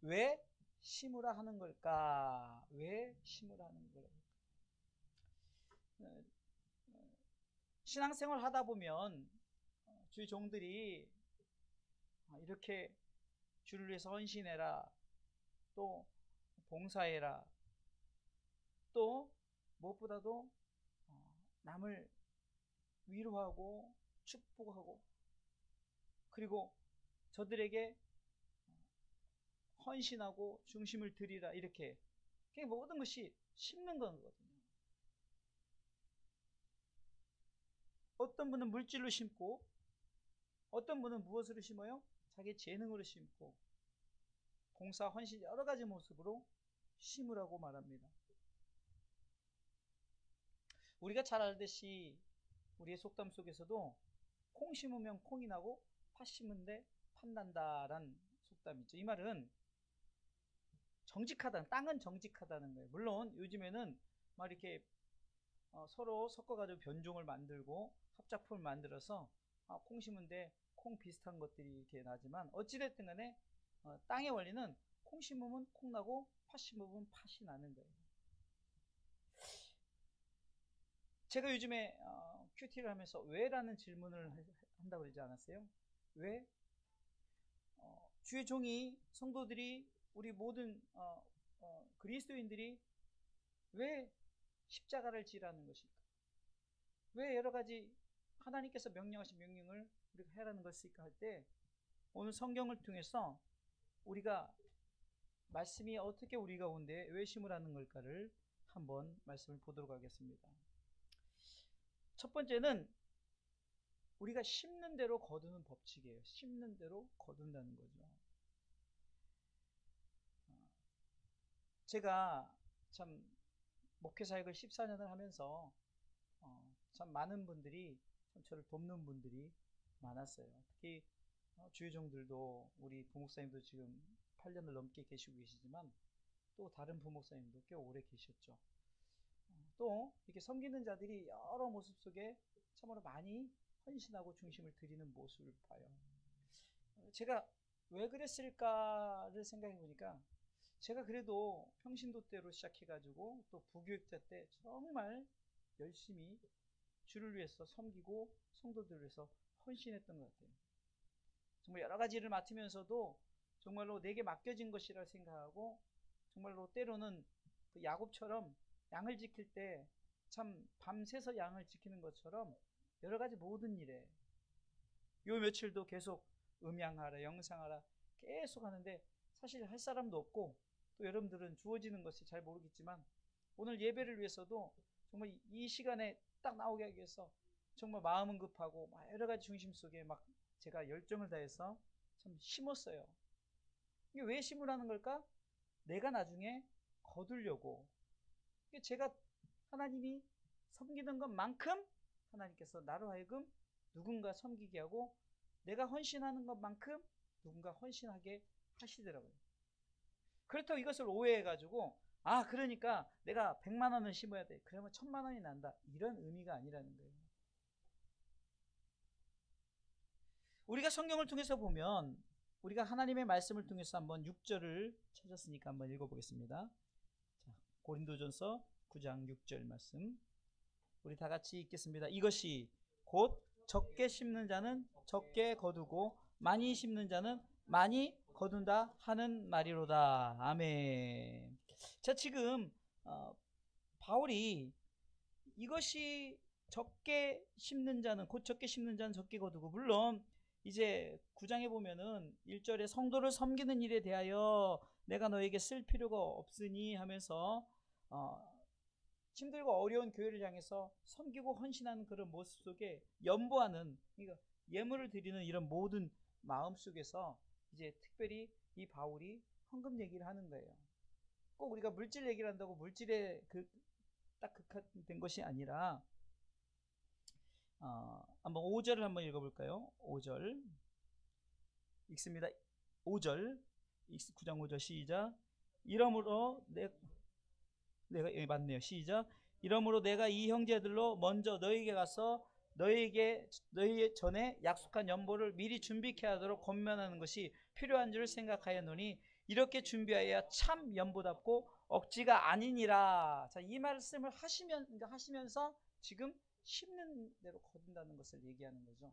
왜 심으라 하는 걸까? 왜 심으라 하는 걸까? 신앙생활 하다 보면 주의 종들이 이렇게 주를 위해서 헌신해라, 또 봉사해라, 또 무엇보다도 남을 위로하고 축복하고, 그리고 저들에게 헌신하고 중심을 드리라, 이렇게 모든 것이 심는 거거든요. 어떤 분은 물질로 심고, 어떤 분은 무엇으로 심어요? 자기 재능으로 심고, 봉사, 헌신 여러 가지 모습으로 심으라고 말합니다. 우리가 잘 알듯이 우리의 속담 속에서도 콩 심으면 콩이 나고 팥 심은데 팥 난다라는 속담이 있죠. 이 말은 정직하다는, 땅은 정직하다는 거예요. 물론 요즘에는 막 이렇게 서로 섞어가지고 변종을 만들고 합작품을 만들어서 콩 심은데 콩 비슷한 것들이 이렇게 나지만, 어찌됐든 간에 땅의 원리는 콩 심으면 콩 나고 팥 심으면 팥이 나는 거예요. 제가 요즘에 큐티를 하면서 왜라는 질문을 한다고 그러지 않았어요? 왜? 주의 종이, 성도들이, 우리 모든 그리스도인들이 왜 십자가를 지라는 것일까? 왜 여러 가지 하나님께서 명령하신 명령을 우리가 해라는 것일까 할 때, 오늘 성경을 통해서 우리가 말씀이 어떻게 우리 가운데 왜 심으라는 걸까를 한번 말씀을 보도록 하겠습니다. 첫 번째는 우리가 심는 대로 거두는 법칙이에요. 심는 대로 거둔다는 거죠. 제가 참 목회사역을 14년을 하면서 참 많은 분들이 저를 돕는 분들이 많았어요. 특히 주의종들도, 우리 부목사님도 지금 8년을 넘게 계시고 계시지만, 또 다른 부목사님도 꽤 오래 계셨죠. 또 이렇게 섬기는 자들이 여러 모습 속에 참으로 많이 헌신하고 중심을 드리는 모습을 봐요. 제가 왜 그랬을까를 생각해 보니까, 제가 그래도 평신도 때로 시작해가지고 또 부교육자 때 정말 열심히 주를 위해서 섬기고 성도들을 위해서 헌신했던 것 같아요. 정말 여러 가지 일을 맡으면서도 정말로 내게 맡겨진 것이라 생각하고, 정말로 때로는 그 야곱처럼 양을 지킬 때 참 밤새서 양을 지키는 것처럼 여러 가지 모든 일에, 요 며칠도 계속 음향하라, 영상하라 계속 하는데 사실 할 사람도 없고, 또 여러분들은 주어지는 것이 잘 모르겠지만, 오늘 예배를 위해서도 정말 이 시간에 딱 나오게 하기 위해서 정말 마음은 급하고 여러 가지 중심 속에 막 제가 열정을 다해서 참 심었어요. 이게 왜 심으라는 걸까? 내가 나중에 거두려고. 제가 하나님이 섬기는 것만큼 하나님께서 나로 하여금 누군가 섬기게 하고, 내가 헌신하는 것만큼 누군가 헌신하게 하시더라고요. 그렇다고 이것을 오해해가지고, 그러니까 내가 100만 원을 심어야 돼, 그러면 1000만 원이 난다, 이런 의미가 아니라는 거예요. 우리가 성경을 통해서 보면, 우리가 하나님의 말씀을 통해서 한번 6절을 찾았으니까 한번 읽어보겠습니다. 자, 고린도전서 9장 6절 말씀, 우리 다 같이 읽겠습니다. 이것이 곧 적게 심는 자는 적게 거두고 많이 심는 자는 많이 거둔다 하는 말이로다. 아멘. 자, 지금 바울이 이것이 적게 심는 자는, 곧 적게 심는 자는 적게 거두고, 물론 이제 9장에 보면은 1절에 성도를 섬기는 일에 대하여 내가 너에게 쓸 필요가 없으니 하면서 힘들고 어려운 교회를 향해서 섬기고 헌신하는 그런 모습 속에 연보하는, 그러니까 예물을 드리는 이런 모든 마음 속에서 이제 특별히 이 바울이 헌금 얘기를 하는 거예요. 꼭 우리가 물질 얘기를 한다고 물질에 딱 극화된 것이 아니라, 한번 5절을 한번 읽어볼까요? 5절 읽습니다. 5절, 9장 5절 시작. 이러므로 내가 맞네요. 시작. 이러므로 내가 이 형제들로 먼저 너에게 가서 너희 전에 약속한 연보를 미리 준비케 하도록 권면하는 것이 필요한 줄 생각하였노니, 이렇게 준비하여야 참 연보답고 억지가 아니니라. 자, 이 말씀을 하시면서 지금 심는 대로 거둔다는 것을 얘기하는 거죠.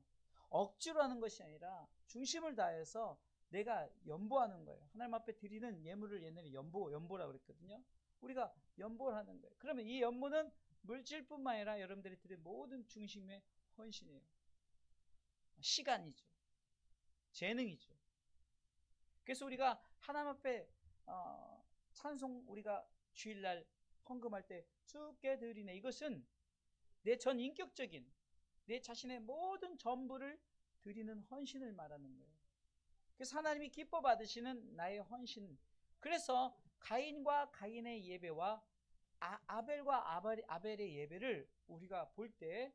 억지로 하는 것이 아니라 중심을 다해서 내가 연보하는 거예요. 하나님 앞에 드리는 예물을 옛날에 연보라고 그랬거든요. 우리가 연보를 하는 거예요. 그러면 이 연보는 물질뿐만 아니라 여러분들이 드린 모든 중심의 헌신이에요. 시간이죠. 재능이죠. 그래서 우리가 하나님 앞에 찬송 우리가 주일날 헌금할 때 주께 드리네, 이것은 내 전 인격적인 내 자신의 모든 전부를 드리는 헌신을 말하는 거예요. 그래서 하나님이 기뻐 받으시는 나의 헌신. 그래서 가인과 가인의 예배와 아벨과 아벨의 예배를 우리가 볼 때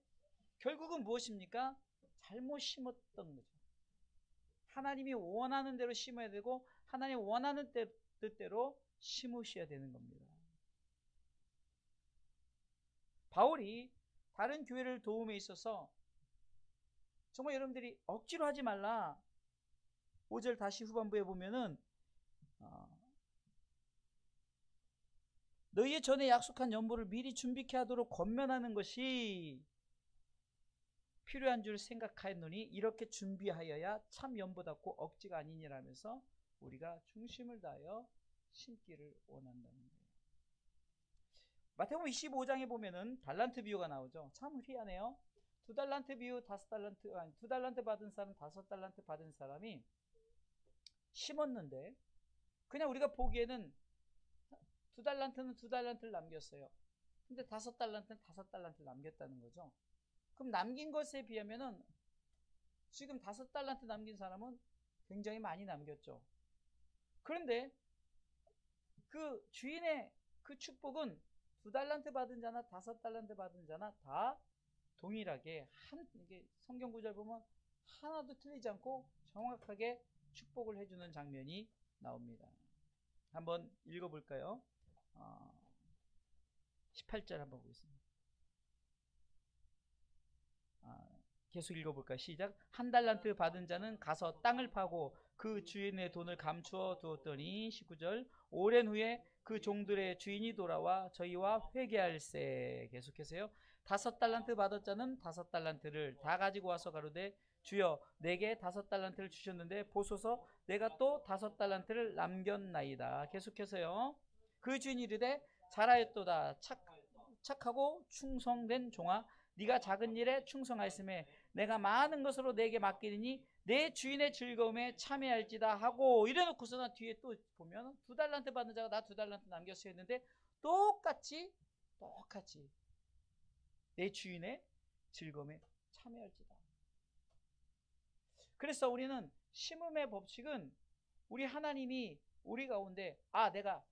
결국은 무엇입니까? 잘못 심었던 거죠. 하나님이 원하는 대로 심어야 되고 하나님 원하는 뜻대로 심으셔야 되는 겁니다. 바울이 다른 교회를 도움에 있어서 정말 여러분들이 억지로 하지 말라. 5절 다시 후반부에 보면은 너희의 전에 약속한 연보를 미리 준비케 하도록 권면하는 것이 필요한 줄 생각하였노니 이렇게 준비하여야 참 연보답고 억지가 아니니라면서 우리가 중심을 다하여 심기를 원한다는 거예요. 마태복음 25장에 보면은 달란트 비유가 나오죠. 참 희한해요. 2달란트 비유, 5달란트, 아니 2달란트 받은 사람, 5달란트 받은 사람이 심었는데 그냥 우리가 보기에는 2달란트는 2달란트를 남겼어요. 근데 5달란트는 5달란트를 남겼다는 거죠. 그럼 남긴 것에 비하면은 지금 5달란트 남긴 사람은 굉장히 많이 남겼죠. 그런데 그 주인의 그 축복은 2달란트 받은 자나 5달란트 받은 자나 다 동일하게 이게 성경 구절 보면 하나도 틀리지 않고 정확하게 축복을 해주는 장면이 나옵니다. 한번 읽어볼까요? 18절 한번 보겠습니다. 계속 읽어볼까요? 시작. 1달란트 받은 자는 가서 땅을 파고 그 주인의 돈을 감추어 두었더니 19절 오랜 후에 그 종들의 주인이 돌아와 저희와 회개할세. 계속해서요. 5달란트 받은 자는 5달란트를 다 가지고 와서 가로되 주여 내게 5달란트를 주셨는데 보소서 내가 또 5달란트를 남겼나이다. 계속해서요. 그 주인이 이르되 잘하였도다 착하고 충성된 종아 네가 작은 일에 충성하였음에 내가 많은 것으로 내게 맡기니 내 주인의 즐거움에 참여할지다 하고 이래놓고서는 뒤에 또 보면 2달란트 받는 자가 나 2달란트 남겼어야 했는데 똑같이 내 주인의 즐거움에 참여할지다. 그래서 우리는 심음의 법칙은 우리 하나님이 우리 가운데 내가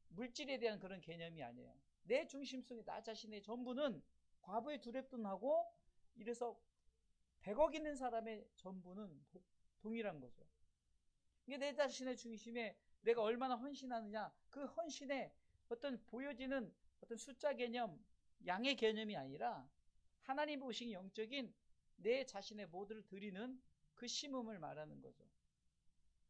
물질에 대한 그런 개념이 아니에요. 내 중심 속에 나 자신의 전부는 과부의 두렵돈하고 이래서 100억 있는 사람의 전부는 동일한 거죠. 이게 내 자신의 중심에 내가 얼마나 헌신하느냐, 그 헌신에 어떤 보여지는 어떤 숫자 개념, 양의 개념이 아니라 하나님 보신 영적인 내 자신의 모두를 드리는 그 심음을 말하는 거죠.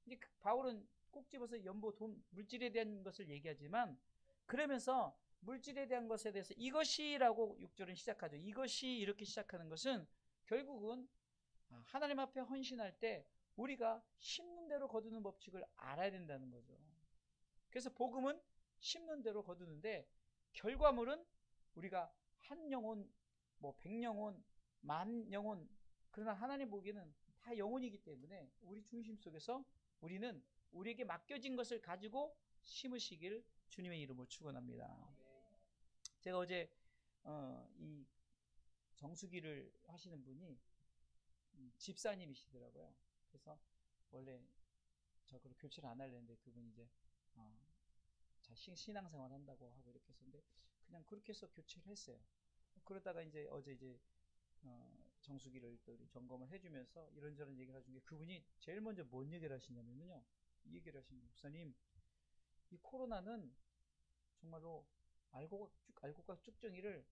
이제 바울은 꼭 집어서 연보, 돈, 물질에 대한 것을 얘기하지만 그러면서 물질에 대한 것에 대해서 이것이라고 6절은 시작하죠. 이것이 이렇게 시작하는 것은 결국은 하나님 앞에 헌신할 때 우리가 심는 대로 거두는 법칙을 알아야 된다는 거죠. 그래서 복음은 심는 대로 거두는데 결과물은 우리가 한 영혼, 100영혼, 10,000영혼, 그러나 하나님 보기에는 다 영혼이기 때문에 우리 중심 속에서 우리는 우리에게 맡겨진 것을 가지고 심으시길 주님의 이름으로 축원합니다. 제가 어제 이 정수기를 하시는 분이 집사님이시더라고요. 그래서 원래 저 그걸 교체를 안 하려는데 그분이 이제 신앙생활 한다고 하고 이렇게 했었는데 그냥 그렇게 해서 교체를 했어요. 그러다가 이제 어제 이제 정수기를 또 점검을 해주면서 이런저런 얘기를 해준 게 그분이 제일 먼저 뭔 얘기를 하시냐면요. 이 얘기를 하신 거예요. 목사님, 이 코로나는 정말로 알곡과 쭉정이를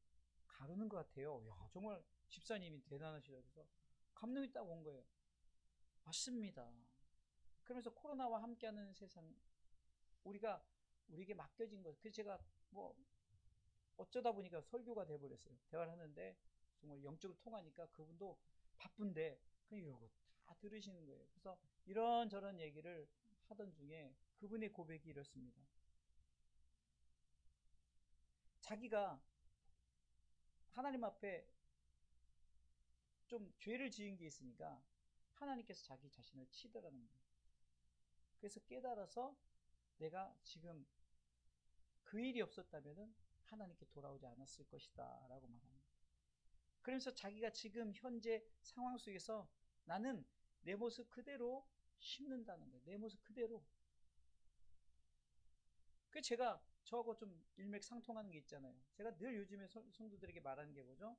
가르는 것 같아요. 야, 정말 집사님이 대단하시다. 그래서 감동이 딱 온 거예요. 맞습니다. 그러면서 코로나와 함께하는 세상 우리에게 맡겨진 것. 그래서 제가 뭐 어쩌다 보니까 설교가 돼버렸어요. 대화를 하는데 정말 영적으로 통하니까 그분도 바쁜데 그냥 이러고 다 들으시는 거예요. 그래서 이런저런 얘기를 하던 중에 그분의 고백이 이렇습니다. 자기가 하나님 앞에 좀 죄를 지은 게 있으니까 하나님께서 자기 자신을 치더라는 거예요. 그래서 깨달아서 내가 지금 그 일이 없었다면 하나님께 돌아오지 않았을 것이다 라고 말합니다. 그러면서 자기가 지금 현재 상황 속에서 나는 내 모습 그대로 심는다는 거예요. 내 모습 그대로. 그래서 제가 저하고 좀 일맥상통하는 게 있잖아요. 제가 늘 요즘에 성도들에게 말하는 게 뭐죠?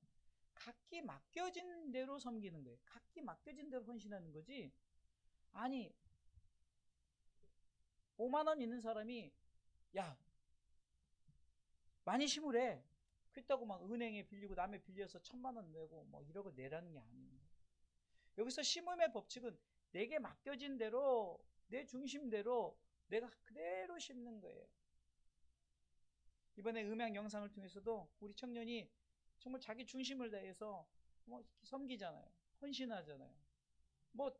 각기 맡겨진 대로 섬기는 거예요. 각기 맡겨진 대로 헌신하는 거지. 아니 5만 원 있는 사람이 야 많이 심으래. 그렇다고 막 은행에 빌리고 남에 빌려서 1,000만 원 내고 뭐 이러고 내라는 게 아닙니다. 여기서 심음의 법칙은 내게 맡겨진 대로 내 중심대로 내가 그대로 심는 거예요. 이번에 음향 영상을 통해서도 우리 청년이 정말 자기 중심을 다해서 뭐 섬기잖아요. 헌신하잖아요. 뭐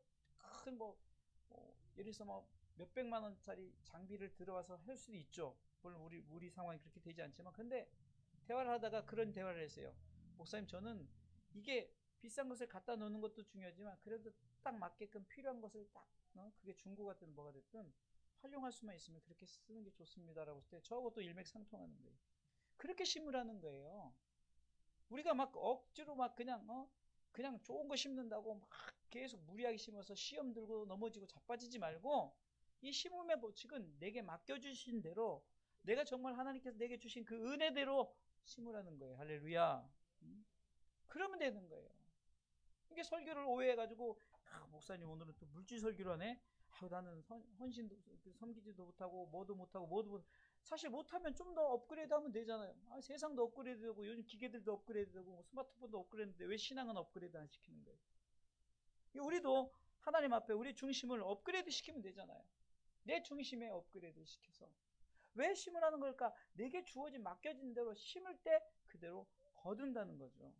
예를 들어서 뭐 몇백만 원짜리 장비를 들어와서 할 수도 있죠. 물론 우리 상황이 그렇게 되지 않지만, 근데 대화를 하다가 그런 대화를 했어요. 목사님, 저는 이게 비싼 것을 갖다 놓는 것도 중요하지만 그래도 딱 맞게끔 필요한 것을 딱 그게 중고 같든 뭐가 됐든 활용할 수만 있으면 그렇게 쓰는 게 좋습니다라고 했을 때 저하고 또 일맥상통하는 거예요. 그렇게 심으라는 거예요. 우리가 막 억지로 막 그냥 좋은 거 심는다고 막 계속 무리하게 심어서 시험 들고 넘어지고 자빠지지 말고, 이 심음의 법칙은 내게 맡겨주신 대로 내가 정말 하나님께서 내게 주신 그 은혜대로 심으라는 거예요. 할렐루야. 그러면 되는 거예요. 이게 설교를 오해해가지고 목사님 오늘은 또 물질 설교를 하네. 나는 헌신도 섬기지도 못하고 뭐도 못하고 사실 못하면 좀 더 업그레이드 하면 되잖아요. 세상도 업그레이드 되고 요즘 기계들도 업그레이드 되고 스마트폰도 업그레이드 되는데 왜 신앙은 업그레이드 안 시키는 거예요? 우리도 하나님 앞에 우리 중심을 업그레이드 시키면 되잖아요. 내 중심에 업그레이드 시켜서. 왜 심으라는 걸까? 내게 주어진 맡겨진 대로 심을 때 그대로 거둔다는 거죠.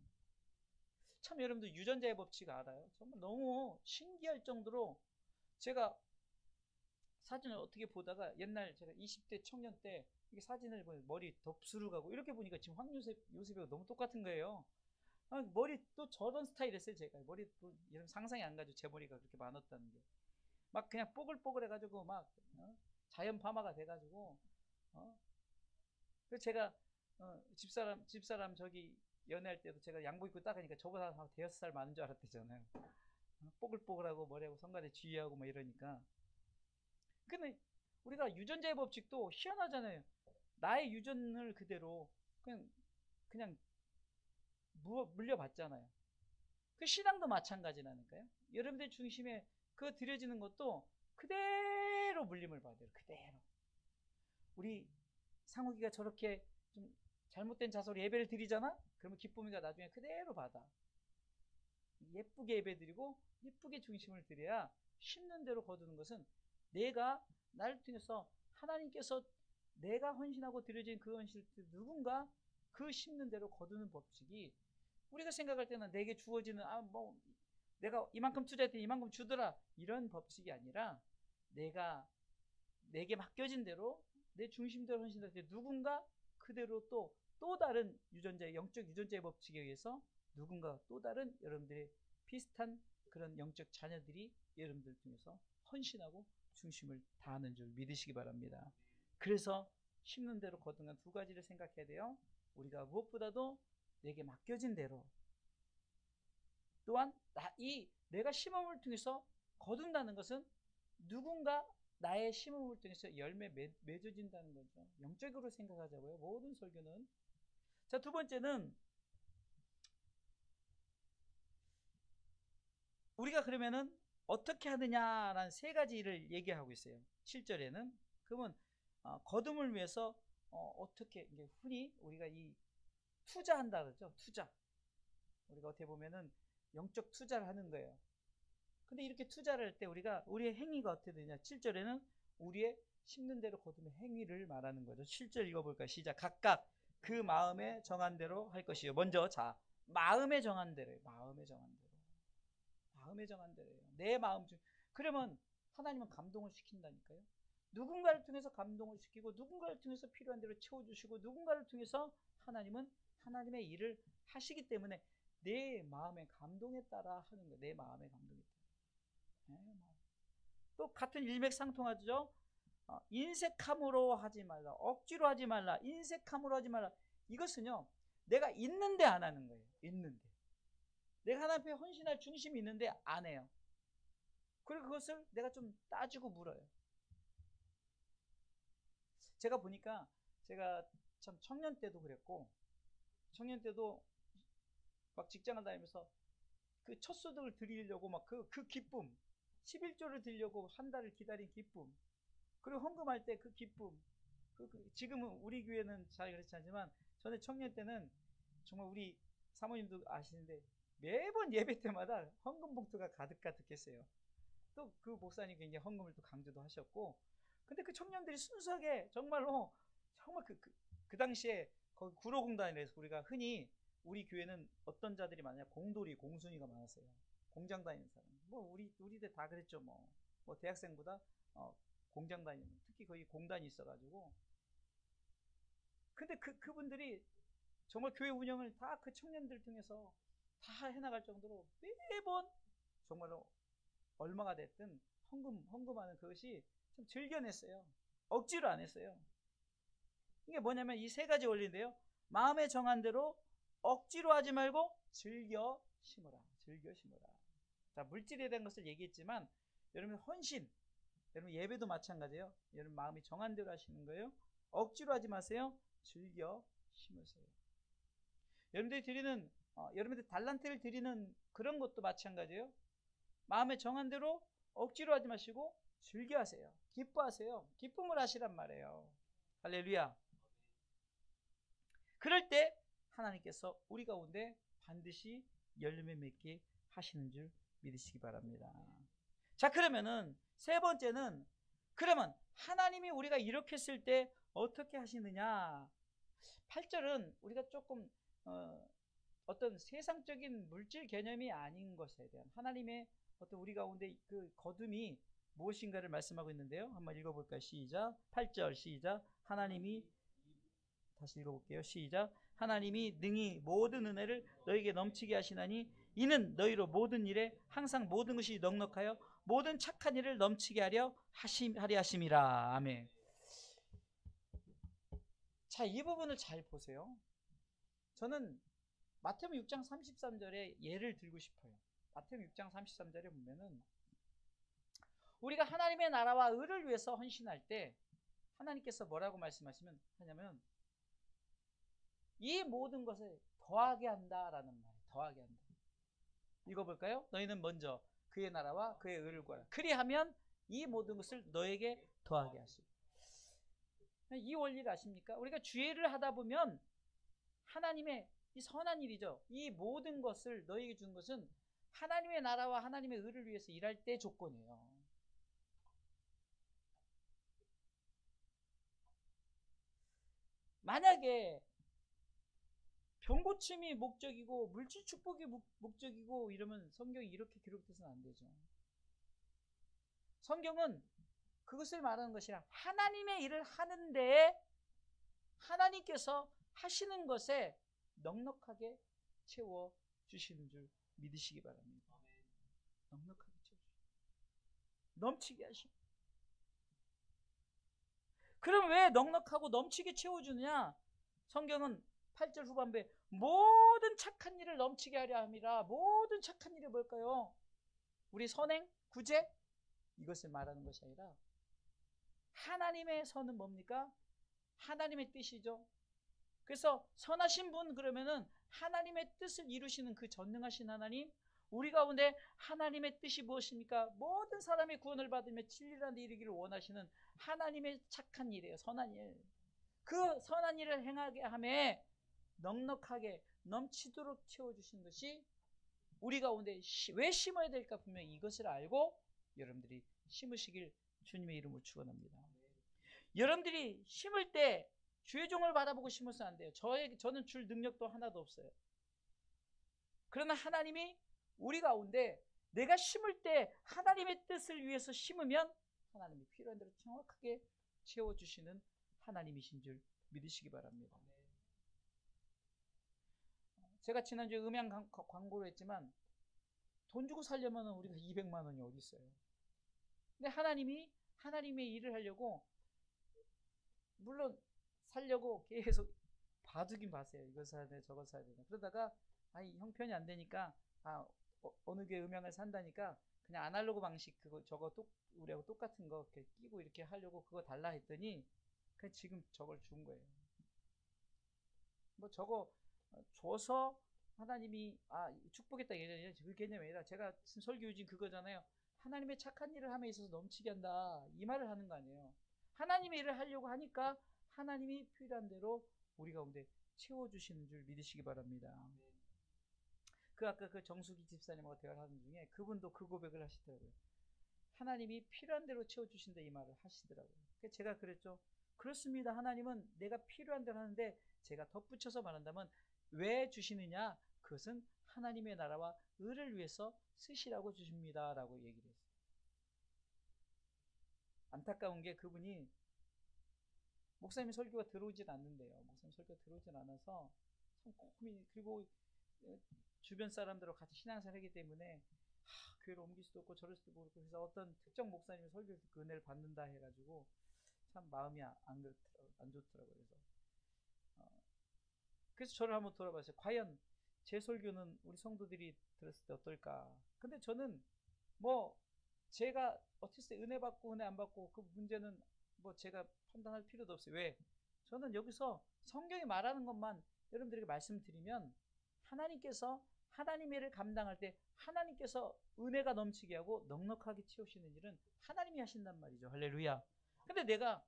참 여러분들 유전자의 법칙 알아요? 정말 너무 신기할 정도로 제가 사진을 어떻게 보다가 옛날 제가 20대 청년 때 이게 사진을 보면 머리 덥수룩 하고 이렇게 보니까 지금 요셉이가 너무 똑같은 거예요. 머리 또 저런 스타일 했어요. 제가 머리 또 이런 상상이 안 가죠. 제 머리가 그렇게 많았다는 게. 막 그냥 뽀글뽀글 해가지고 막 자연 파마가 돼가지고 그래서 제가 집사람 저기 연애할 때도 제가 양복 입고 딱 하니까 저보다 한 5살 많은 줄 알았대잖아요. 뽀글뽀글하고 머리하고 성가대 주의하고 뭐 이러니까. 근데 우리가 유전자의 법칙도 희한하잖아요. 나의 유전을 그대로 그냥 물려받잖아요. 그 신앙도 마찬가지라니까요. 여러분들 중심에 그 드려지는 것도 그대로 물림을 받아요. 그대로. 우리 상욱이가 저렇게 좀 잘못된 자세로 예배를 드리잖아? 그러면 기쁨이가 나중에 그대로 받아. 예쁘게 예배 드리고 예쁘게 중심을 드려야 심는 대로 거두는 것은 내가 나를 통해서 하나님께서 내가 헌신하고 드려진 그 헌신을 누군가 그 심는 대로 거두는 법칙이, 우리가 생각할 때는 내게 주어지는 내가 이만큼 투자했더니 이만큼 주더라 이런 법칙이 아니라 내게 맡겨진 대로 내 중심대로 헌신할 때 누군가 그대로 또 다른 영적 유전자의 법칙에 의해서 누군가 또 다른 여러분들의 비슷한 그런 영적 자녀들이 여러분들 중에서 헌신하고 중심을 다하는 줄 믿으시기 바랍니다. 그래서 심는 대로 거둔 두 가지를 생각해야 돼요. 우리가 무엇보다도 내게 맡겨진 대로, 또한 내가 심음을 통해서 거둔다는 것은 누군가 나의 심음을 통해서 열매 맺어진다는 거죠. 영적으로 생각하자고요. 모든 설교는. 자, 두 번째는 우리가 그러면은 어떻게 하느냐라는 세 가지를 얘기하고 있어요. 7절에는. 그러면 거둠을 위해서 어떻게, 이제 흔히 우리가 이 투자한다 그러죠. 투자. 우리가 어떻게 보면은 영적 투자를 하는 거예요. 근데 이렇게 투자를 할 때 우리의 행위가 어떻게 되냐. 7절에는 우리의 심는 대로 거두는 행위를 말하는 거죠. 7절 읽어볼까요? 시작. 각각 그 마음에 정한 대로 할 것이요. 먼저 자, 마음에 정한 대로요. 마음에 정한 대로. 마음에 정한 대로예요. 내 마음 중. 그러면 하나님은 감동을 시킨다니까요. 누군가를 통해서 감동을 시키고 누군가를 통해서 필요한 대로 채워주시고 누군가를 통해서 하나님은 하나님의 일을 하시기 때문에 내 마음의 감동에 따라 하는 거예요. 내 마음의 감동에 따라. 또 같은 일맥상통하죠. 인색함으로 하지 말라. 억지로 하지 말라. 인색함으로 하지 말라. 이것은요, 내가 있는데 안 하는 거예요. 있는데. 내가 하나님 앞에 헌신할 중심이 있는데 안 해요. 그리고 그것을 내가 좀 따지고 물어요. 제가 보니까 제가 참 청년 때도 그랬고, 청년 때도 막 직장을 다니면서 그 첫 소득을 드리려고 막 그 기쁨, 11조를 드리려고 한 달을 기다린 기쁨, 그리고 헌금할 때 그 기쁨, 지금은 우리 교회는 잘 그렇지 않지만 전에 청년 때는 정말 우리 사모님도 아시는데 매번 예배 때마다 헌금 봉투가 가득가득했어요. 또 그 목사님 굉장히 헌금을 또 강조도 하셨고, 근데 그 청년들이 순수하게 정말로 정말 그 당시에 거기 구로공단이라서 우리가 흔히 우리 교회는 어떤 자들이 많냐, 공돌이, 공순이가 많았어요. 공장 다니는 사람. 뭐 우리들 다 그랬죠. 뭐 대학생보다 공장 다니는, 특히 거기 공단이 있어가지고. 근데 그분들이 정말 교회 운영을 다 그 청년들 통해서 다 해나갈 정도로 매번 정말로 얼마가 됐든 헌금하는 그것이 좀 즐겨냈어요. 억지로 안 했어요. 이게 뭐냐면 이 세 가지 원리인데요. 마음에 정한 대로 억지로 하지 말고 즐겨 심으라. 즐겨 심으라. 자, 물질에 대한 것을 얘기했지만 여러분 헌신, 여러분 예배도 마찬가지예요. 여러분 마음이 정한 대로 하시는 거예요. 억지로 하지 마세요. 즐겨 심으세요. 여러분들이 드리는 여러분들 달란트를 드리는 그런 것도 마찬가지예요. 마음에 정한 대로 억지로 하지 마시고 즐겨 하세요. 기뻐하세요. 기쁨을 하시란 말이에요. 할렐루야. 그럴 때 하나님께서 우리 가운데 반드시 열매 맺게 하시는 줄 믿으시기 바랍니다. 자, 그러면은 세 번째는, 그러면 하나님이 우리가 이렇게 했을 때 어떻게 하시느냐. 8절은 우리가 조금 어떤 세상적인 물질 개념이 아닌 것에 대한 하나님의 어떤 우리 가운데 그 거둠이 무엇인가를 말씀하고 있는데요. 한번 읽어볼까요? 시작. 8절 시작. 하나님이, 다시 읽어볼게요. 시작. 하나님이 능히 모든 은혜를 너에게 넘치게 하시나니 이는 너희로 모든 일에 항상 모든 것이 넉넉하여 모든 착한 일을 넘치게 하려 하심이라. 아멘. 자, 이 부분을 잘 보세요. 저는 마태복음 6장 33절에 예를 들고 싶어요. 마태복음 6장 33절에 보면은 우리가 하나님의 나라와 의를 위해서 헌신할 때 하나님께서 뭐라고 말씀하시면 하냐면 이 모든 것을 더하게 한다라는 말이에요. 더하게 한다. 읽어볼까요? 너희는 먼저 그의 나라와 그의 의를 구하라. 그리하면 이 모든 것을 너에게 더하게 하시고. 이 원리를 아십니까? 우리가 주의를 하다 보면 하나님의 이 선한 일이죠. 이 모든 것을 너에게 준 것은 하나님의 나라와 하나님의 의를 위해서 일할 때 조건이에요. 만약에 병고침이 목적이고 물질 축복이 목적이고 이러면 성경이 이렇게 기록돼서는 안 되죠. 성경은 그것을 말하는 것이 아니라 하나님의 일을 하는데 하나님께서 하시는 것에 넉넉하게 채워주시는 줄 믿으시기 바랍니다. 넉넉하게 채워주시고 넘치게 하시고. 그럼 왜 넉넉하고 넘치게 채워주느냐? 성경은 8절 후반부에 모든 착한 일을 넘치게 하려 함이라. 모든 착한 일이 뭘까요? 우리 선행, 구제, 이것을 말하는 것이 아니라 하나님의 선은 뭡니까? 하나님의 뜻이죠. 그래서 선하신 분, 그러면은 하나님의 뜻을 이루시는 그 전능하신 하나님, 우리 가운데 하나님의 뜻이 무엇입니까? 모든 사람이 구원을 받으며 진리란 데 이르기를 원하시는 하나님의 착한 일이에요. 선한 일. 그 선한 일을 행하게 하며 넉넉하게 넘치도록 채워주신 것이 우리 가운데 왜 심어야 될까? 분명히 이것을 알고 여러분들이 심으시길 주님의 이름으로 축원합니다. 여러분들이 심을 때 주의 종을 바라보고 심으면 안 돼요. 저는 줄 능력도 하나도 없어요. 그러나 하나님이 우리 가운데 내가 심을 때 하나님의 뜻을 위해서 심으면 하나님이 필요한 대로 정확하게 채워주시는 하나님이신 줄 믿으시기 바랍니다. 제가 지난주에 음향 광고를 했지만 돈 주고 살려면 우리가 200만 원이 어디 있어요. 근데 하나님의 일을 하려고 물론 살려고 계속 봐두긴 봤어요. 이거 사야 돼, 저거 사야 돼. 그러다가 형편이 안 되니까 어느 교회 음향을 산다니까 그냥 아날로그 방식 그거 저거 우리하고 똑같은 거 이렇게 끼고 이렇게 하려고 그거 달라 했더니 그냥 지금 저걸 준 거예요. 뭐 저거 줘서 하나님이 축복했다 예전에 그 개념이 아니라 제가 설교 요즘 그거잖아요. 하나님의 착한 일을 함에 있어서 넘치게 한다 이 말을 하는 거 아니에요. 하나님의 일을 하려고 하니까 하나님이 필요한 대로 우리 가운데 채워주시는 줄 믿으시기 바랍니다. 아까 그 정수기 집사님하고 대화를 하는 중에 그분도 그 고백을 하시더라고요. 하나님이 필요한 대로 채워주신다 이 말을 하시더라고요. 그래서 제가 그랬죠. 그렇습니다. 하나님은 내가 필요한 대로 하는데 제가 덧붙여서 말한다면 왜 주시느냐? 그것은 하나님의 나라와 의를 위해서 쓰시라고 주십니다 라고 얘기를 했어요. 안타까운 게 그분이 목사님 설교가 들어오질 않는데요. 목사님 설교가 들어오질 않아서 참 고민이, 그리고 주변 사람들하고 같이 신앙생활 하기 때문에 교회를 옮길 수도 없고 저럴 수도 모르고 그래서 어떤 특정 목사님의 설교에서 그 은혜를 받는다 해가지고 참 마음이 안 좋더라고요. 그래서 저를 한번 돌아봤어요. 과연 제 설교는 우리 성도들이 들었을 때 어떨까? 근데 저는 뭐 제가 어떻게 은혜 받고 은혜 안 받고 그 문제는 뭐 제가 판단할 필요도 없어요. 왜? 저는 여기서 성경이 말하는 것만 여러분들에게 말씀드리면 하나님께서 하나님의 일을 감당할 때 하나님께서 은혜가 넘치게 하고 넉넉하게 채우시는 일은 하나님이 하신단 말이죠. 할렐루야. 근데 내가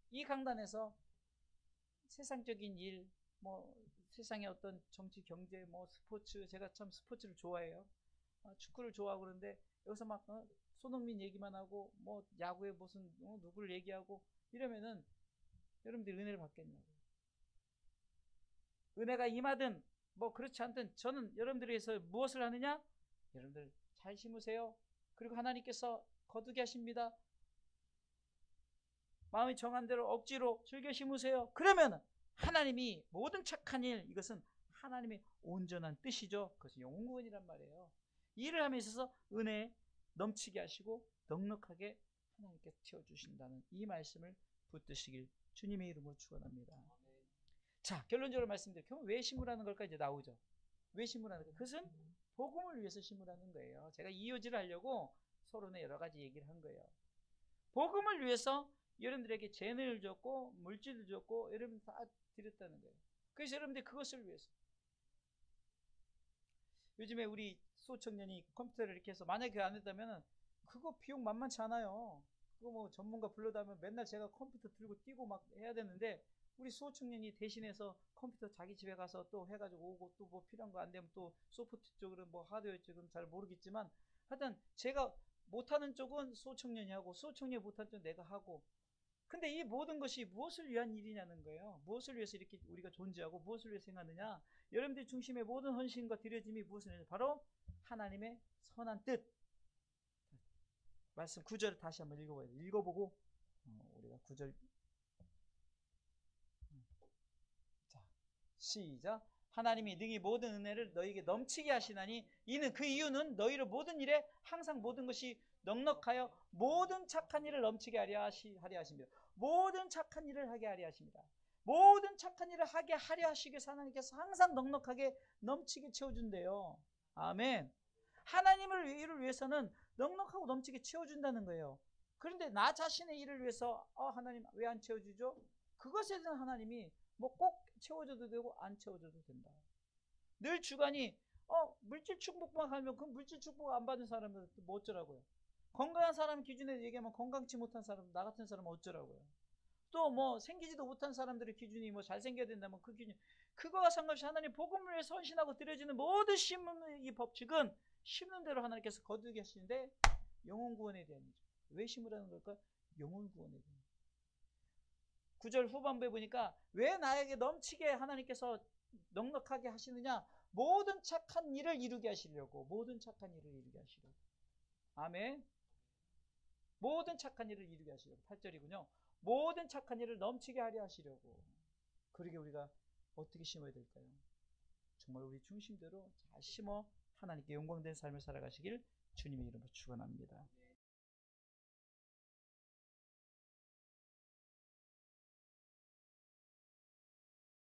이 강단에서 세상적인 일, 뭐 세상의 어떤 정치, 경제, 뭐 스포츠, 제가 참 스포츠를 좋아해요. 축구를 좋아하고 그러는데 여기서 막 손흥민 얘기만 하고 뭐 야구에 무슨 누구를 얘기하고 이러면은 여러분들이 은혜를 받겠냐고. 은혜가 임하든 뭐 그렇지 않든 저는 여러분들을 위해서 무엇을 하느냐? 여러분들 잘 심으세요. 그리고 하나님께서 거두게 하십니다. 마음이 정한 대로 억지로 즐겨 심으세요. 그러면 하나님이 모든 착한 일, 이것은 하나님의 온전한 뜻이죠. 그것은 영원구원이란 말이에요. 일을 함에 있어서 은혜 넘치게 하시고 넉넉하게 하나님께 채워주신다는 이 말씀을 붙드시길 주님의 이름으로 축원합니다. 자, 결론적으로 말씀드릴게요. 그럼 왜 심으라는 걸까 이제 나오죠. 왜 심으라는 거? 그것은 복음을 위해서 심으라는 거예요. 제가 이어지를 하려고 서론에 여러 가지 얘기를 한 거예요. 복음을 위해서 여러분들에게 재능을 줬고 물질을 줬고 여러분 다 드렸다는 거예요. 그래서 여러분들 그것을 위해서 요즘에 우리 소청년이 컴퓨터를 이렇게 해서 만약에 안 했다면 그거 비용 만만치 않아요. 그거 뭐 전문가 불러다면 맨날 제가 컴퓨터 들고 뛰고 막 해야 되는데 우리 수호청년이 대신해서 컴퓨터 자기 집에 가서 또 해가지고 오고 또 뭐 필요한 거 안 되면 또 소프트 쪽은 뭐 하드웨어 쪽은 잘 모르겠지만 하여튼 제가 못하는 쪽은 수호청년이 하고 수호청년이 못하는 쪽은 내가 하고 근데 이 모든 것이 무엇을 위한 일이냐는 거예요. 무엇을 위해서 이렇게 우리가 존재하고 무엇을 위해서 행하느냐. 여러분들 중심의 모든 헌신과 드려짐이 무엇을 위해서 바로 하나님의 선한 뜻. 말씀 9절을 다시 한번 읽어봐야 돼요. 읽어보고 우리가 9절 자 시작. 하나님이 능히 모든 은혜를 너희에게 넘치게 하시나니 이는 그 이유는 너희를 모든 일에 항상 모든 것이 넉넉하여 모든 착한 일을 넘치게 하려 하십니다. 모든 착한 일을 하게 하려 하십니다. 모든 착한 일을 하게 하려 하시기 위해서 하나님께서 항상 넉넉하게 넘치게 채워준대요. 아멘. 하나님을 일을 위해서는 넉넉하고 넘치게 채워준다는 거예요. 그런데 나 자신의 일을 위해서 하나님 왜 안 채워주죠? 그것에 대한 하나님이 뭐 꼭 채워줘도 되고 안 채워줘도 된다. 늘 주관이 물질 축복만 하면 그 물질 축복 안 받은 사람은 뭐 어쩌라고요? 건강한 사람 기준에 얘기하면 건강치 못한 사람, 나 같은 사람은 어쩌라고요? 또 뭐 생기지도 못한 사람들의 기준이 뭐 잘생겨야 된다면 그 기준, 그거와 상관없이 하나님 복음을 위해 선신하고 드려지는 모든 심는 이 법칙은 심는 대로 하나님께서 거두게 하시는데 영혼 구원에 대한 일이죠. 왜 심으라는 걸까? 영혼 구원에 대해. 9절 후반부에 보니까 왜 나에게 넘치게 하나님께서 넉넉하게 하시느냐? 모든 착한 일을 이루게 하시려고. 모든 착한 일을 이루게 하시려고. 아멘. 모든 착한 일을 이루게 하시려고. 8절이군요. 모든 착한 일을 넘치게 하려 하시려고. 그러게 우리가 어떻게 심어야 될까요? 정말 우리 중심대로 잘 심어 하나님께 영광된 삶을 살아가시길 주님의 이름으로 축원합니다.